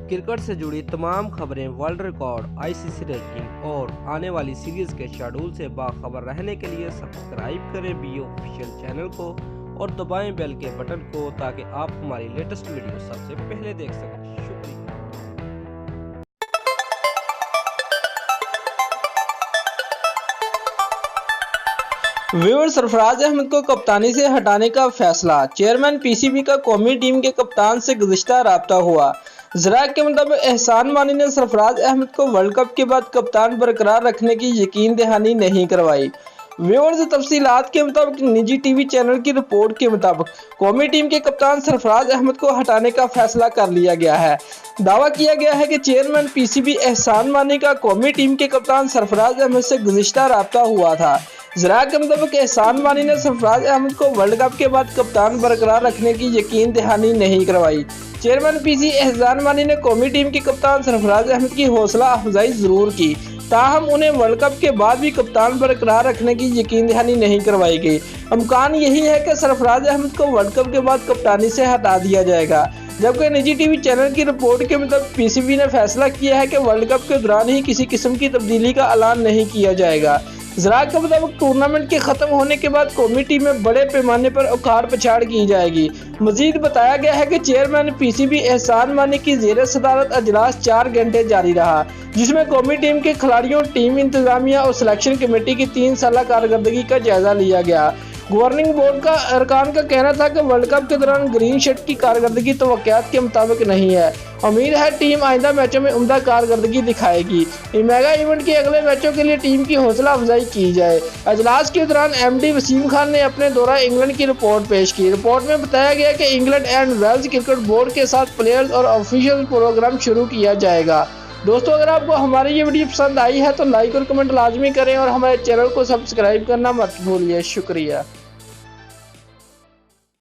Cricket से जुड़ी तमाम खबरें, वर्ल्ड रिकॉर्ड, आईसीसी रैंकिंग और आने वाली सीरीज के शेड्यूल से बाखबर रहने के लिए सब्सक्राइब करें बी ऑफिशियल चैनल को और दबाएं बेल के बटन को ताकि आप हमारी लेटेस्ट वीडियो सबसे पहले देख सकें। शुक्रिया। व्यूअर, सरफराज अहमद को कप्तानी से हटाने का फैसला। चेयरमैन पीसीबी का कौमी टीम के कप्तान से गुज़िश्ता राब्ता हुआ। ज़राए के मुताबिक एहसान मानी ने सरफराज अहमद को वर्ल्ड कप के बाद कप्तान बरकरार रखने की यकीन दहानी नहीं करवाई। व्यूअर्स, तफसीलात के मुताबिक निजी टीवी चैनल की रिपोर्ट के मुताबिक कौमी टीम के कप्तान सरफराज अहमद को हटाने का फैसला कर लिया गया है। दावा किया गया है कि चेयरमैन पीसीबी एहसान मानी का कौमी टीम के कप्तान सरफराज अहमद से गुज़िश्ता राब्ता हुआ था। ज़राए के मुताबिक एहसान मानी ने सरफराज अहमद को वर्ल्ड कप के बाद कप्तान बरकरार रखने की यकीन दहानी नहीं करवाई। चेयरमैन पीसी एहसान मानी ने कौमी टीम के कप्तान सरफराज अहमद की हौसला अफजाई जरूर की, ताहम उन्हें वर्ल्ड कप के बाद भी कप्तान बरकरार रखने की यकीन दहानी नहीं करवाई गई। इम्कान यही है कि सरफराज अहमद को वर्ल्ड कप के बाद कप्तानी से हटा दिया जाएगा, जबकि निजी टीवी चैनल की रिपोर्ट के मुताबिक पीसीबी ने फैसला किया है कि वर्ल्ड कप के दौरान ही किसी किस्म की तब्दीली का ऐलान नहीं किया जाएगा। ज़राए के मुताबिक टूर्नामेंट के खत्म होने के बाद कौमी टीम में बड़े पैमाने पर उखाड़ पछाड़ की जाएगी। मजीद बताया गया है कि चेयरमैन पीसीबी एहसान मानी की ज़ेर सदारत अजलास 4 घंटे जारी रहा, जिसमें कौमी टीम के खिलाड़ियों, टीम इंतजामिया और सिलेक्शन कमेटी की 3 साल कारकर्दगी का जायजा लिया गया। गवर्निंग बोर्ड का अरकान का कहना था कि वर्ल्ड कप के दौरान ग्रीन शर्ट की कारकर्दगी तवक्कुआत के मुताबिक नहीं है। उम्मीद है टीम आइंदा मैचों में उम्दा कारकर्दगी दिखाएगी। मेगा इवेंट के अगले मैचों के लिए टीम की हौसला अफजाई की जाए। अजलास के दौरान एमडी वसीम खान ने अपने दौरा इंग्लैंड की रिपोर्ट पेश की। रिपोर्ट में बताया गया कि England and Wales cricket board के साथ प्लेयर्स और ऑफिशियल प्रोग्राम शुरू किया जाएगा। दोस्तों, अगर आपको हमारी ये वीडियो पसंद आई है तो लाइक और कमेंट लाजमी करें और हमारे चैनल को सब्सक्राइब करना मत भूलिए। शुक्रिया।